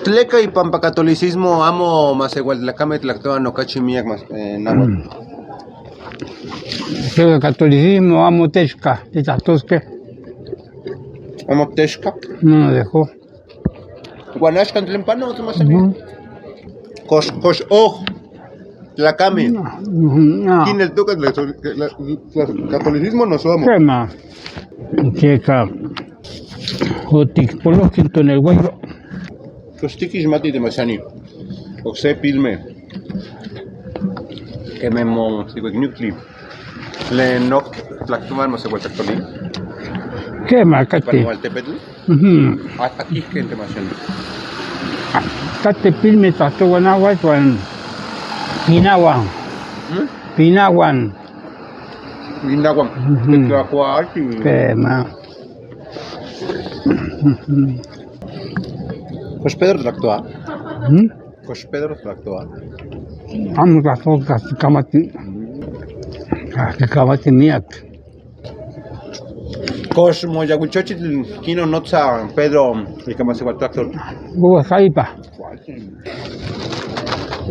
Tleca y pampa catolicismo amo más igual la cama tlactoa no cachimiac más náhuatl. El catolicismo amo Texca, de Tatosque, Amo Texca. no nos dejó. Guanashcan tlempano otro más allá. Cosh tlacame. No, ¿Quién el toca catolicismo no somos? ¿qué más? Checa, o Tixpolo, quinto en el huevo. Costikis mati de masani. Oxe pilme. Que me mon sigo nucli. Le no tlactuman más igual tactoli. ¿Qué más, Cate? Panual tepetl. Aquí que entre masani. Cate pilme tato guanagua, con Pinawan. Pinawan. Lindaguam. Tlacuachi. ¿Qué más? Pues Pedro tractoa. Pues Pedro tractoa. Vamos a tocar Camati. Camati Miak. Cos moyaguchochi kino notza Pedro y que más igual tractor. Hugo Saipa.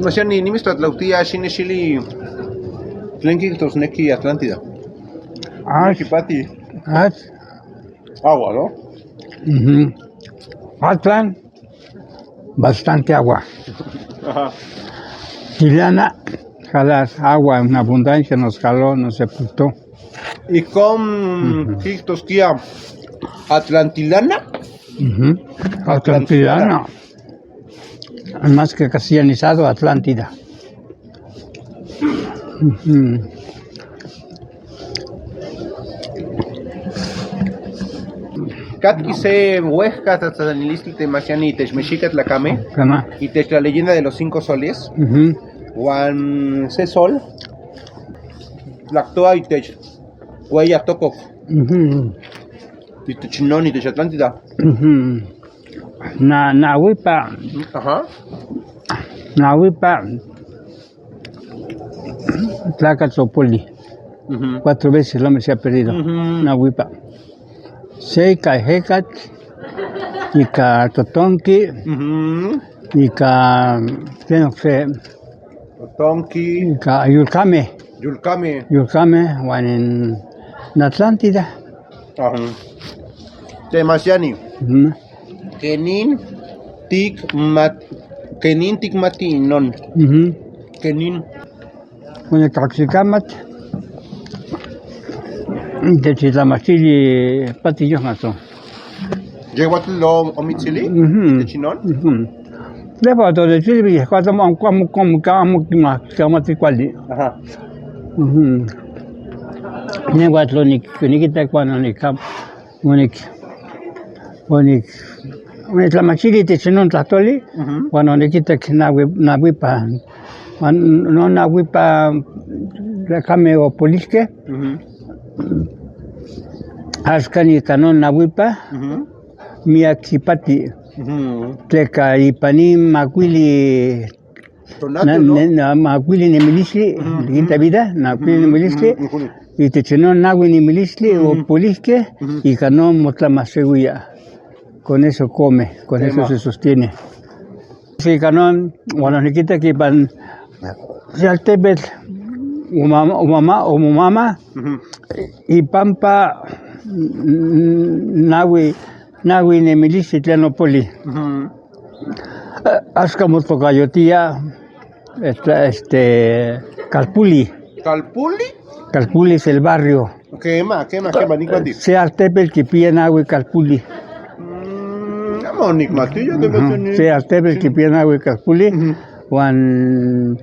No sé ni mis tlautía shine shili. Tlenki tosneki Atlántida. Chipati. Agua, ¿no? Atlan, bastante agua. Ajá. Tilana, jalas agua en abundancia, nos jaló, nos sepultó. Y con Tosquía Atlantilana. Atlantidana. Más que castellanizado, Atlántida. Kat se huesca tatsanilistli te machiani te mexica tlacame. Y te la leyenda de los 5 soles. Juan se sol. Lactoa y te huella toco. Y te chinón y te Atlántida. Na huipa. Ajá. Na huipa. Tlacatzopoli. 4 veces el hombre se ha perdido. Na huipa. Seika Hecat, Ika Totonki, Ika, ¿qué no sé? Totonki, Ika Yulkame, Juan en Atlántida. Temasiani. Kenin Tikmati non. Kenin. Con el Caxicamat. De Chitlamachili Patillo Mato. Lleguatl lo omitzili, de chinón. Luego de Chile, como Camaticuali. Ajá. Neguatlo Nikita cuando Nicam, Unik, la machili te chinon tatoli, cuando Nikita Nawipa, no Nawipa, la cameo polisque. Askani kanon nawipa miakipati teka ipani makwili makwili nemilisli quinta vida makwili nemilisli y techenon nawi nemilisli o polisque y kanon motlamaseguya. Con eso come, con eso se sostiene. Si kanon bueno nikita que pan saltebet umama y pampa nawi nemilisi tlanopoli. Ascamo tocayotía Calpuli. Calpuli es el barrio. Quema, ni Sea Altepel que pide nawi Calpuli. Sea Altepel que pide nawi Calpuli. Juan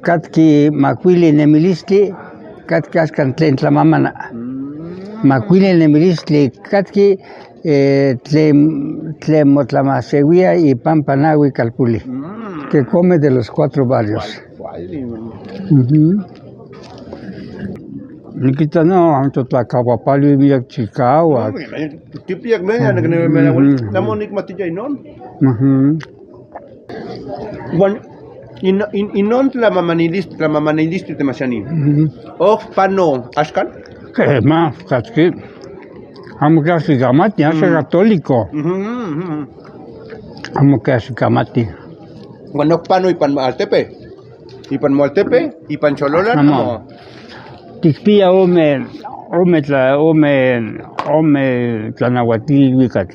Katki makwili nemilistli, katki askan tlen tlamamana. Makwili nemilistli, katki tlen motlamasewia y pampanawi calpuli, que come de los 4 barrios. Nikita no, anto tlacahuapalio y miyak chicahua. Tipiak media, que me la vuelta. Estamos matilla y non. Y non la mamanilist te machani. Pano ashkan. ¿Qué más? Katki. Amo casi gamat, ya se católico. Amo que hace camati. Bueno, pano y pan altepe. Y pan Moaltepe y pan Cholola, no. Tikpia ome tlanahuatil wicat.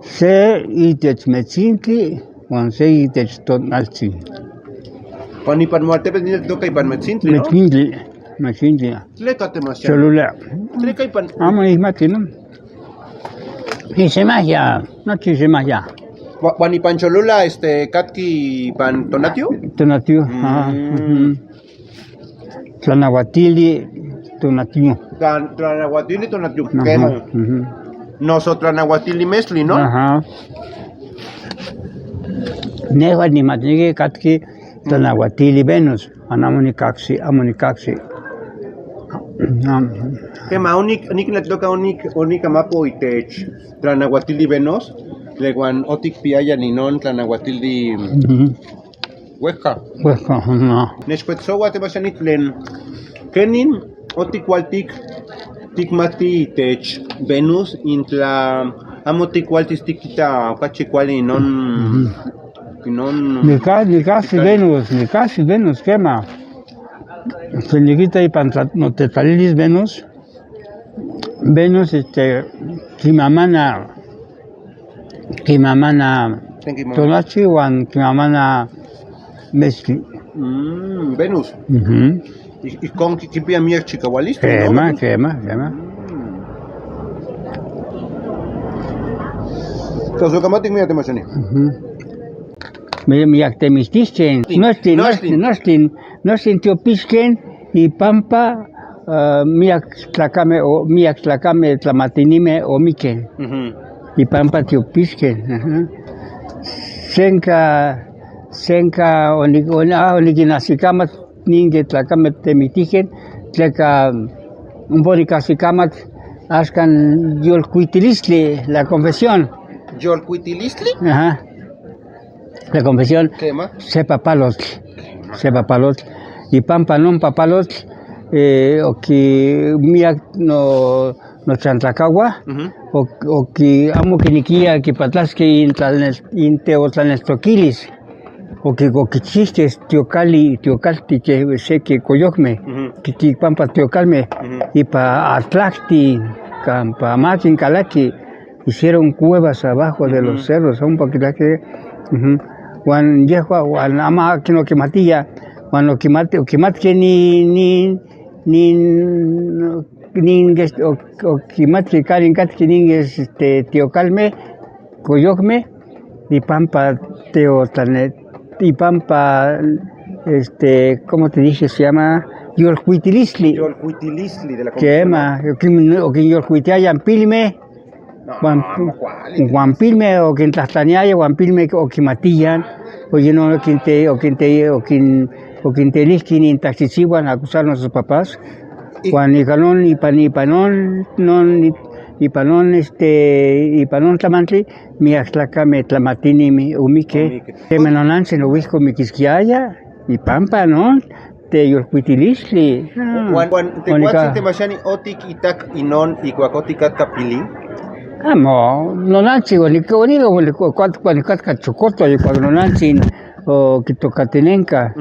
Se itech metzintli, wan se itech tonaltzin. Pan y pan Moaltepe ni toca y pan metzintli, ¿no? Metzintli. Tleca temas. Cholula. Tleca y pan. Amo ismati, ¿no? Y se más ya, no se más ya. Pan y pan Cholula, katki pan tonatio. Tonatio, Tlanahuatili, tonatio. Tlanahuatili, tonatio. Nosotros Tlanahuatili mesli, ¿no? Ajá. Nehuat ni matnigue katki Tlanahuatili Venus, amonikaxi. Quema, unik le toca unik amapo itech Tlanahuatili Venus. Leguan otik piaya ni non Tlanahuatili Huesca. No. Nechpetzowa te basanit len kenin otik waltik tikmati tech Venus intla amotik waltis tikita kachikwali non Ni casi Venus quema. Se nikita y pantatalilis Venus Kimamana Tonachi wan Kimamana Mesli. Venus. Y con kipia mier chikawalista. Quema. Entonces, kamatik mira te machani. Miyak temistisken. Nostin tiopisken y pampa miyak tlakame tlamatinime o miken. Y pampa tiopisken. Senka onikinasikamat ninge tlakamet temitiken, tleka unbonikasikamat askan yolkuitilistli, la confesión. ¿Yolkuitilistli? Ajá. La confesión. ¿Quema? Sepa palotl. Y pampa non papalotl, oki miak no chantlacagua, o que amo que niquia que patlasque inteotlanestoquilis, o que chistes teocalti que sé que coyocme, que pampa teocalme, y pa atlacti, pa matin calaki, hicieron cuevas abajo de los cerros, un poquito que Juan Yehua, Juan Ama que no que matilla, Juan lo que mate que ni o kimatli karin katki ninges teocalme coyocme y pampa teotanet y pampa ¿cómo te dije? Se llama Yolcuitilistli de la quema o que Yolcuitiayan pilme Juan pilme o que en Tlaxtaniaya Juan pilme o que matillan oye no o que inteliskin en Taxichihuan acusar a nuestros papás Juan y Canon y panon tlamantli mi axtlaca me tlamatini mi umique que me nonanse no huisco mi quisquiaya y pampa no te yolcuitilistli Juan te cuatsi te machani otik itak inon y cuacoticat capili amo nonansi cuando chocoto y cuando nonansi o Quitocatenenca,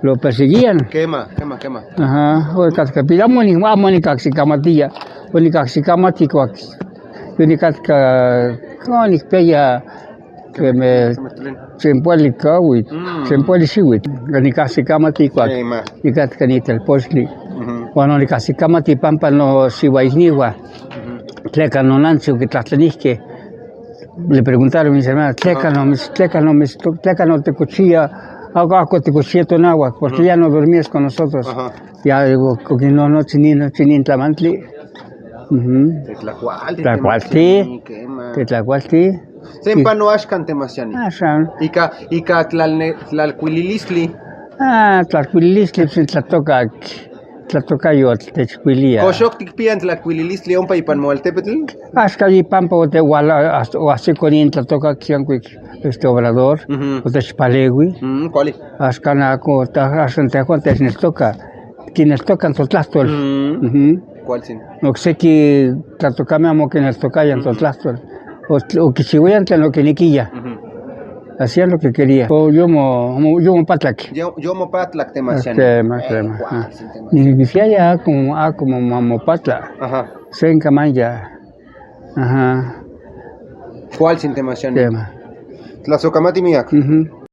lo perseguían. Quema. Ajá, o Cascapila, Monicaxicamatilla, Monicaxicamatico, Unicasca, que me Sempualicahuit, Sempualisiwit, Unicasicamatico, y Catcanita el Posli. Cuando Unicasicamati Pampa no Siwaisniwa, Tleca no Nancio que Tlaxtenisque. Le preguntaron mis hermanas, Tleca no te cuchilla, agua te cuchilla tonagua, porque ya no dormías con nosotros. Ya digo, que no chinin tlamantli. Tetlacualti. Sempa no ashkan temasiani. Ika tlalcuililistli. Tlalcuililistli, pues Tlatoca yo techcuilia. Coxoc tikpian tlalcuililistli ompa ipan Moaltepetl. Hasta allí pampa o te guala o así con Tlatoca quianquic obrador o techpalegui. ¿Cuál? Hasta na co te cuentas nestoca. Quienes tocan totlastol. ¿Cuál sin? No sé que Tlatocame amo que nestoca ya totlastol. O que si voy ante lo que niquilla. hacía lo que quería. O yo mo patlak. Yo mopatlak temasian. Crema. Ni decía ya como mamopatla. Ajá. Se encamaya. Ajá. ¿Cuál sin temasian? Tema. Tlazocamati miak. Ujú.